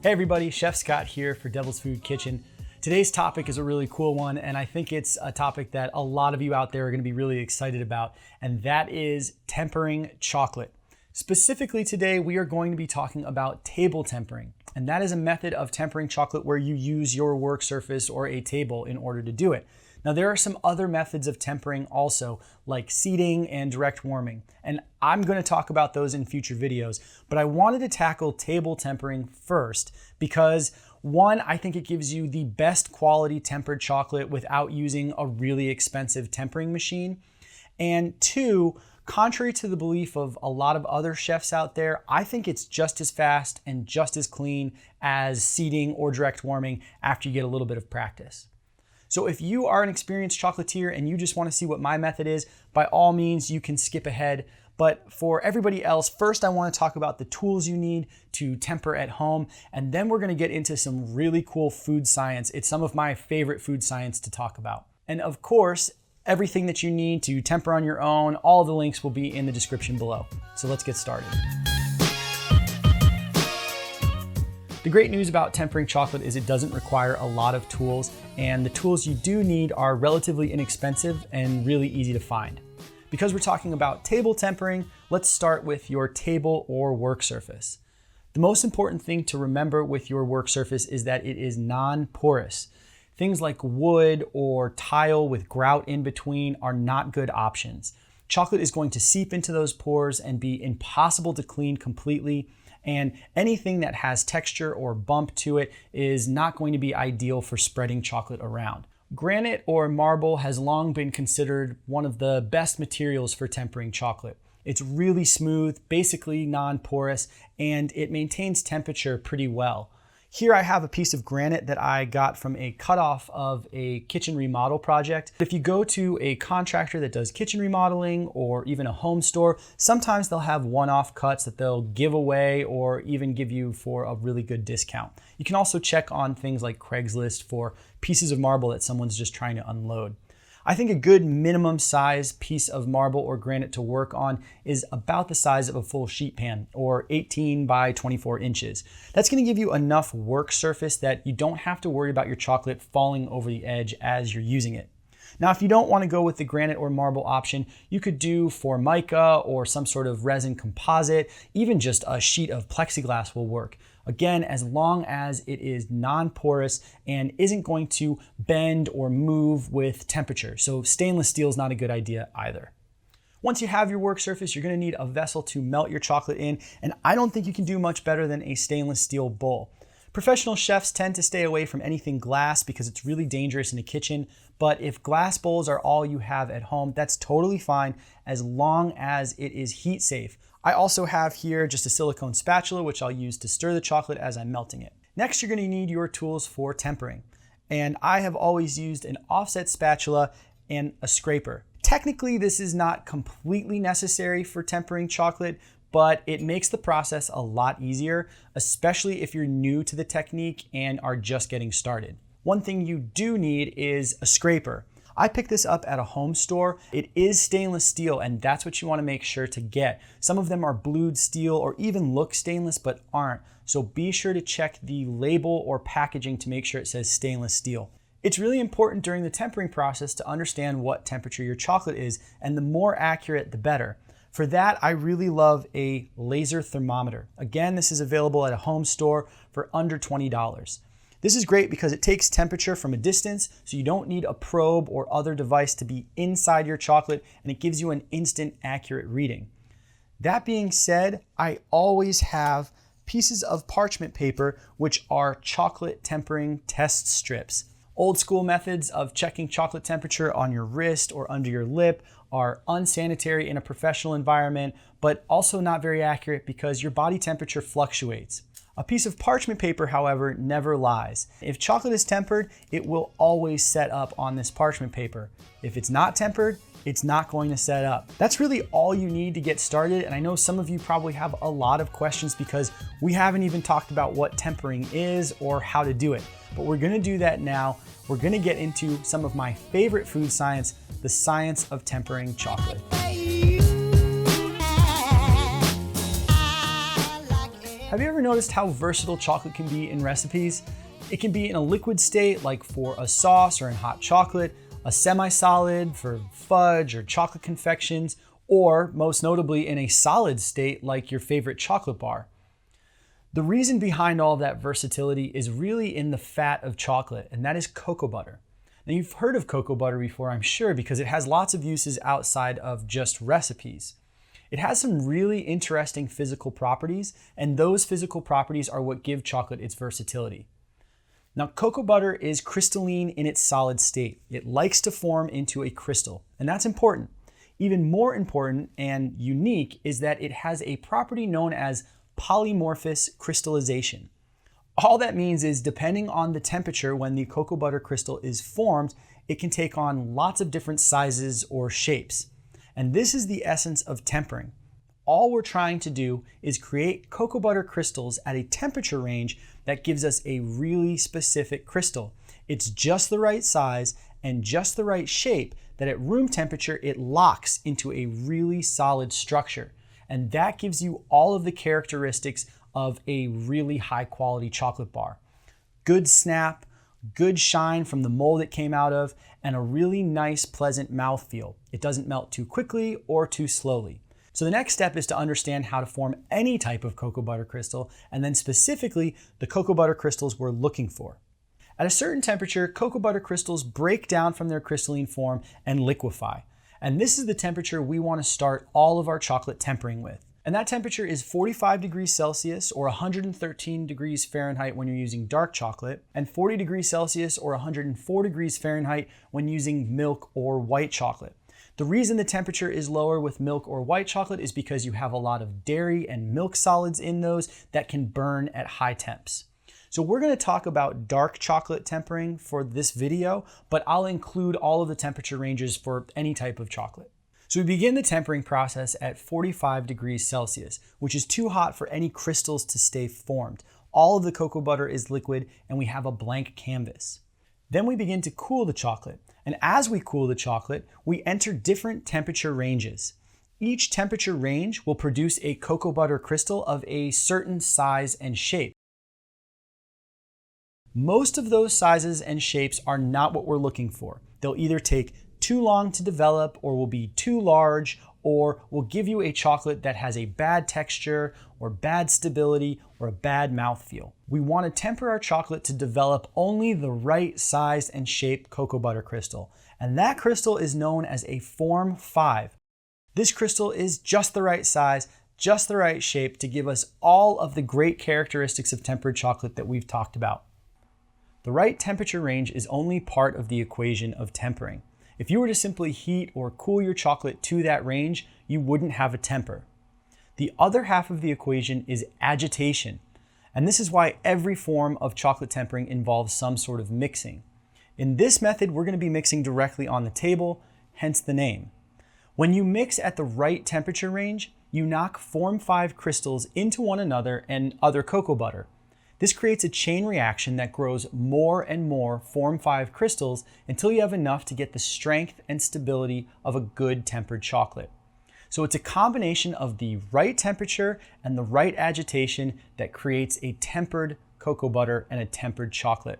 Hey everybody, Chef Scott here for Devil's Food Kitchen. Today's topic is a really cool one, and I think it's a topic that a lot of you out there are going to be really excited about, and that is tempering chocolate. Specifically today, we are going to be talking about table tempering, and that is a method of tempering chocolate where you use your work surface or a table in order to do it. Now, there are some other methods of tempering also, like seating and direct warming, and I'm going to talk about those in future videos, but I wanted to tackle table tempering first because one, I think it gives you the best quality tempered chocolate without using a really expensive tempering machine, and two, contrary to the belief of a lot of other chefs out there, I think it's just as fast and just as clean as seating or direct warming after you get a little bit of practice. So if you are an experienced chocolatier and you just want to see what my method is, by all means, you can skip ahead. But for everybody else, first I want to talk about the tools you need to temper at home, and then we're going to get into some really cool food science. It's some of my favorite food science to talk about. And of course, everything that you need to temper on your own, all the links will be in the description below. So let's get started. The great news about tempering chocolate is it doesn't require a lot of tools, and the tools you do need are relatively inexpensive and really easy to find. Because we're talking about table tempering, let's start with your table or work surface. The most important thing to remember with your work surface is that it is non-porous. Things like wood or tile with grout in between are not good options. Chocolate is going to seep into those pores and be impossible to clean completely, and anything that has texture or bump to it is not going to be ideal for spreading chocolate around. Granite or marble has long been considered one of the best materials for tempering chocolate. It's really smooth, basically non-porous, and it maintains temperature pretty well. Here I have a piece of granite that I got from a cutoff of a kitchen remodel project. If you go to a contractor that does kitchen remodeling or even a home store, sometimes they'll have one-off cuts that they'll give away or even give you for a really good discount. You can also check on things like Craigslist for pieces of marble that someone's just trying to unload. I think a good minimum size piece of marble or granite to work on is about the size of a full sheet pan, or 18 by 24 inches. That's going to give you enough work surface that you don't have to worry about your chocolate falling over the edge as you're using it. Now, if you don't want to go with the granite or marble option, you could do Formica or some sort of resin composite. Even just a sheet of plexiglass will work. Again, as long as it is non-porous and isn't going to bend or move with temperature. So stainless steel is not a good idea either. Once you have your work surface, you're going to need a vessel to melt your chocolate in, and I don't think you can do much better than a stainless steel bowl. Professional chefs tend to stay away from anything glass because it's really dangerous in a kitchen, but if glass bowls are all you have at home, that's totally fine as long as it is heat safe. I also have here just a silicone spatula, which I'll use to stir the chocolate as I'm melting it. Next, you're going to need your tools for tempering, and I have always used an offset spatula and a scraper. Technically, this is not completely necessary for tempering chocolate, but it makes the process a lot easier, especially if you're new to the technique and are just getting started. One thing you do need is a scraper. I picked this up at a home store. It is stainless steel, and that's what you want to make sure to get. Some of them are blued steel or even look stainless but aren't, so be sure to check the label or packaging to make sure it says stainless steel. It's really important during the tempering process to understand what temperature your chocolate is, and the more accurate, the better. For that, I really love a laser thermometer. Again, this is available at a home store for under $20. This is great because it takes temperature from a distance, so you don't need a probe or other device to be inside your chocolate, and it gives you an instant accurate reading. That being said, I always have pieces of parchment paper, which are chocolate tempering test strips. Old school methods of checking chocolate temperature on your wrist or under your lip are unsanitary in a professional environment, but also not very accurate because your body temperature fluctuates. A piece of parchment paper, however, never lies. If chocolate is tempered, it will always set up on this parchment paper. If it's not tempered, it's not going to set up. That's really all you need to get started, and I know some of you probably have a lot of questions because we haven't even talked about what tempering is or how to do it. But we're gonna do that now. We're gonna get into some of my favorite food science, the science of tempering chocolate. Have you ever noticed how versatile chocolate can be in recipes? It can be in a liquid state, like for a sauce or in hot chocolate, a semi-solid for fudge or chocolate confections, or most notably in a solid state like your favorite chocolate bar. The reason behind all of that versatility is really in the fat of chocolate, and that is cocoa butter. Now, you've heard of cocoa butter before, I'm sure, because it has lots of uses outside of just recipes. It has some really interesting physical properties, and those physical properties are what give chocolate its versatility. Now, cocoa butter is crystalline in its solid state. It likes to form into a crystal, and that's important. Even more important and unique is that it has a property known as polymorphous crystallization. All that means is depending on the temperature when the cocoa butter crystal is formed, it can take on lots of different sizes or shapes. And this is the essence of tempering. All we're trying to do is create cocoa butter crystals at a temperature range that gives us a really specific crystal. It's just the right size and just the right shape that at room temperature it locks into a really solid structure. And that gives you all of the characteristics of a really high quality chocolate bar. Good snap, good shine from the mold it came out of, and a really nice, pleasant mouthfeel. It doesn't melt too quickly or too slowly. So the next step is to understand how to form any type of cocoa butter crystal, and then specifically the cocoa butter crystals we're looking for. At a certain temperature, cocoa butter crystals break down from their crystalline form and liquefy. And this is the temperature we want to start all of our chocolate tempering with. And that temperature is 45 degrees Celsius or 113 degrees Fahrenheit when you're using dark chocolate, and 40 degrees Celsius or 104 degrees Fahrenheit when using milk or white chocolate. The reason the temperature is lower with milk or white chocolate is because you have a lot of dairy and milk solids in those that can burn at high temps. So we're going to talk about dark chocolate tempering for this video, but I'll include all of the temperature ranges for any type of chocolate. So we begin the tempering process at 45 degrees Celsius, which is too hot for any crystals to stay formed. All of the cocoa butter is liquid and we have a blank canvas. Then we begin to cool the chocolate. And as we cool the chocolate, we enter different temperature ranges. Each temperature range will produce a cocoa butter crystal of a certain size and shape. Most of those sizes and shapes are not what we're looking for. They'll either take too long to develop, or will be too large, or will give you a chocolate that has a bad texture or bad stability or a bad mouthfeel. We want to temper our chocolate to develop only the right size and shape cocoa butter crystal, and that crystal is known as a Form 5. This crystal is just the right size, just the right shape to give us all of the great characteristics of tempered chocolate that we've talked about. The right temperature range is only part of the equation of tempering. If you were to simply heat or cool your chocolate to that range, you wouldn't have a temper. The other half of the equation is agitation. And this is why every form of chocolate tempering involves some sort of mixing. In this method, we're going to be mixing directly on the table, hence the name. When you mix at the right temperature range, you knock Form 5 crystals into one another and other cocoa butter. This creates a chain reaction that grows more and more Form 5 crystals until you have enough to get the strength and stability of a good tempered chocolate. So it's a combination of the right temperature and the right agitation that creates a tempered cocoa butter and a tempered chocolate.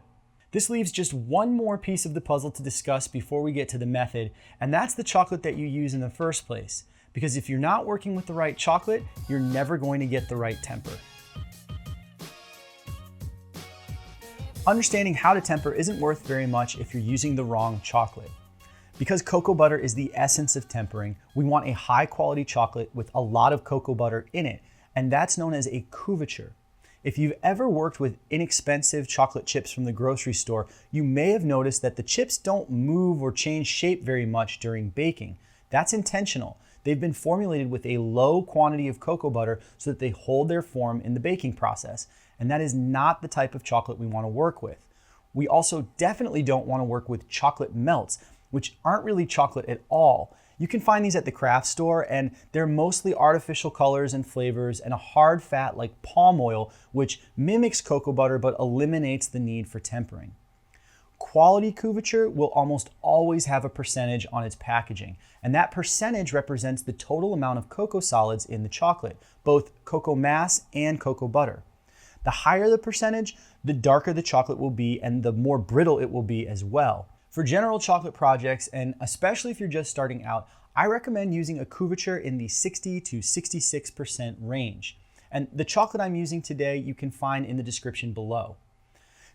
This leaves just one more piece of the puzzle to discuss before we get to the method, and that's the chocolate that you use in the first place. Because if you're not working with the right chocolate, you're never going to get the right temper. Understanding how to temper isn't worth very much if you're using the wrong chocolate. Because cocoa butter is the essence of tempering, we want a high quality chocolate with a lot of cocoa butter in it, and that's known as a couverture. If you've ever worked with inexpensive chocolate chips from the grocery store, you may have noticed that the chips don't move or change shape very much during baking. That's intentional. They've been formulated with a low quantity of cocoa butter so that they hold their form in the baking process. And that is not the type of chocolate we want to work with. We also definitely don't want to work with chocolate melts, which aren't really chocolate at all. You can find these at the craft store, and they're mostly artificial colors and flavors and a hard fat like palm oil, which mimics cocoa butter but eliminates the need for tempering. Quality couverture will almost always have a percentage on its packaging, and that percentage represents the total amount of cocoa solids in the chocolate, both cocoa mass and cocoa butter. The higher the percentage, the darker the chocolate will be and the more brittle it will be as well. For general chocolate projects, and especially if you're just starting out, I recommend using a couverture in the 60 to 66% range. And the chocolate I'm using today you can find in the description below.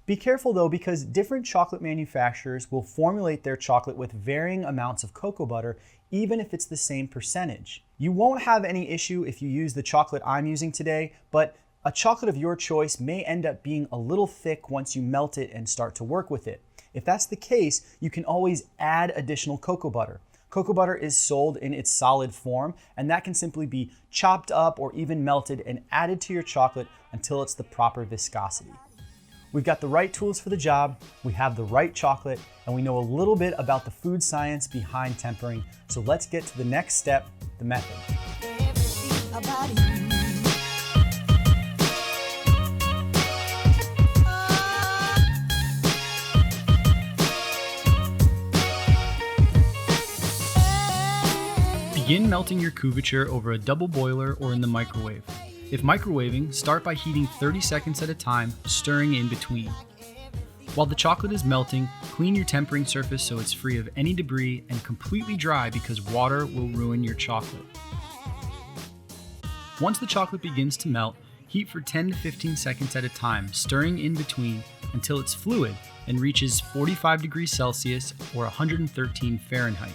Be careful though, because different chocolate manufacturers will formulate their chocolate with varying amounts of cocoa butter, even if it's the same percentage. You won't have any issue if you use the chocolate I'm using today, but a chocolate of your choice may end up being a little thick once you melt it and start to work with it. If that's the case, you can always add additional cocoa butter. Cocoa butter is sold in its solid form, and that can simply be chopped up or even melted and added to your chocolate until it's the proper viscosity. We've got the right tools for the job, we have the right chocolate, and we know a little bit about the food science behind tempering. So let's get to the next step, the method. Begin melting your couverture over a double boiler or in the microwave. If microwaving, start by heating 30 seconds at a time, stirring in between. While the chocolate is melting, clean your tempering surface so it's free of any debris and completely dry, because water will ruin your chocolate. Once the chocolate begins to melt, heat for 10 to 15 seconds at a time, stirring in between until it's fluid and reaches 45 degrees Celsius or 113 Fahrenheit.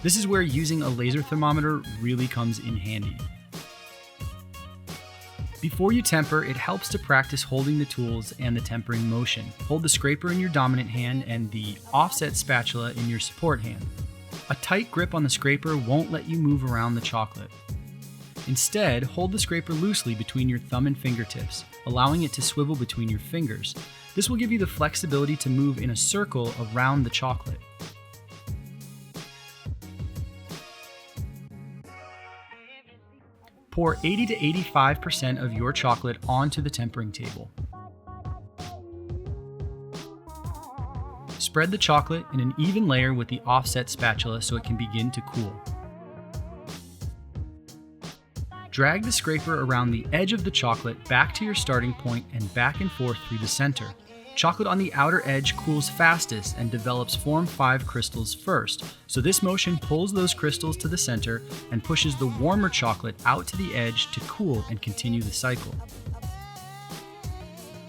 This is where using a laser thermometer really comes in handy. Before you temper, it helps to practice holding the tools and the tempering motion. Hold the scraper in your dominant hand and the offset spatula in your support hand. A tight grip on the scraper won't let you move around the chocolate. Instead, hold the scraper loosely between your thumb and fingertips, allowing it to swivel between your fingers. This will give you the flexibility to move in a circle around the chocolate. Pour 80 to 85% of your chocolate onto the tempering table. Spread the chocolate in an even layer with the offset spatula so it can begin to cool. Drag the scraper around the edge of the chocolate back to your starting point and back and forth through the center. Chocolate on the outer edge cools fastest and develops Form 5 crystals first, so this motion pulls those crystals to the center and pushes the warmer chocolate out to the edge to cool and continue the cycle.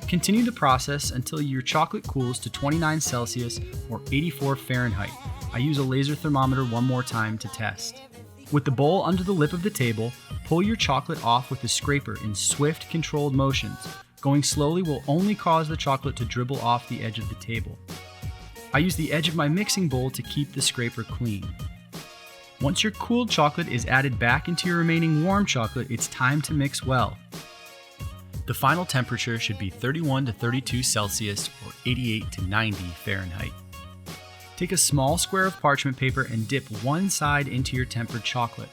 Continue the process until your chocolate cools to 29 Celsius or 84 Fahrenheit. I use a laser thermometer one more time to test. With the bowl under the lip of the table, pull your chocolate off with the scraper in swift, controlled motions. Going slowly will only cause the chocolate to dribble off the edge of the table. I use the edge of my mixing bowl to keep the scraper clean. Once your cooled chocolate is added back into your remaining warm chocolate, it's time to mix well. The final temperature should be 31 to 32 Celsius or 88 to 90 Fahrenheit. Take a small square of parchment paper and dip one side into your tempered chocolate.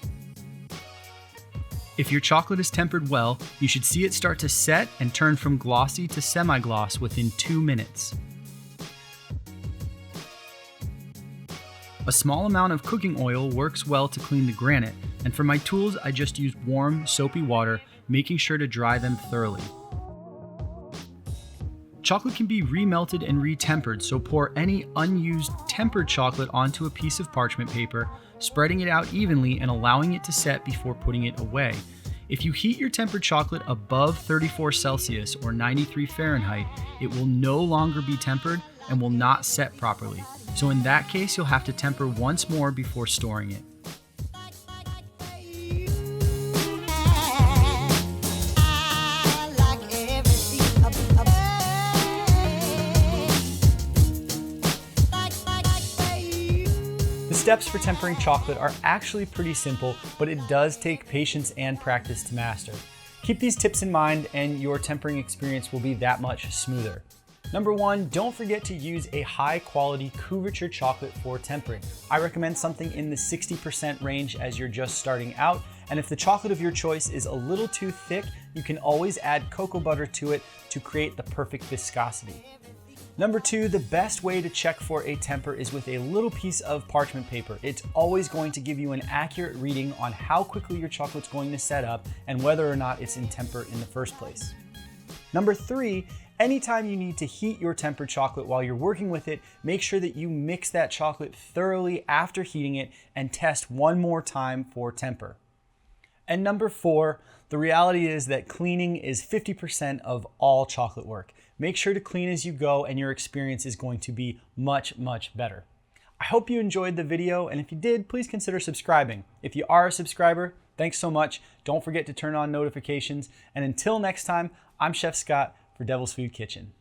If your chocolate is tempered well, you should see it start to set and turn from glossy to semi-gloss within 2 minutes. A small amount of cooking oil works well to clean the granite, and for my tools I just used warm, soapy water, making sure to dry them thoroughly. Chocolate can be remelted and retempered, so pour any unused tempered chocolate onto a piece of parchment paper, spreading it out evenly and allowing it to set before putting it away. If you heat your tempered chocolate above 34 Celsius or 93 Fahrenheit, it will no longer be tempered and will not set properly. So in that case, you'll have to temper once more before storing it. The steps for tempering chocolate are actually pretty simple, but it does take patience and practice to master. Keep these tips in mind and your tempering experience will be that much smoother. Number 1, don't forget to use a high quality couverture chocolate for tempering. I recommend something in the 60% range as you're just starting out, and if the chocolate of your choice is a little too thick, you can always add cocoa butter to it to create the perfect viscosity. Number 2, the best way to check for a temper is with a little piece of parchment paper. It's always going to give you an accurate reading on how quickly your chocolate's going to set up and whether or not it's in temper in the first place. Number 3, anytime you need to heat your tempered chocolate while you're working with it, make sure that you mix that chocolate thoroughly after heating it and test one more time for temper. And number 4, the reality is that cleaning is 50% of all chocolate work. Make sure to clean as you go and your experience is going to be much, much better. I hope you enjoyed the video, and if you did, please consider subscribing. If you are a subscriber, thanks so much. Don't forget to turn on notifications. And until next time, I'm Chef Scott for Devil's Food Kitchen.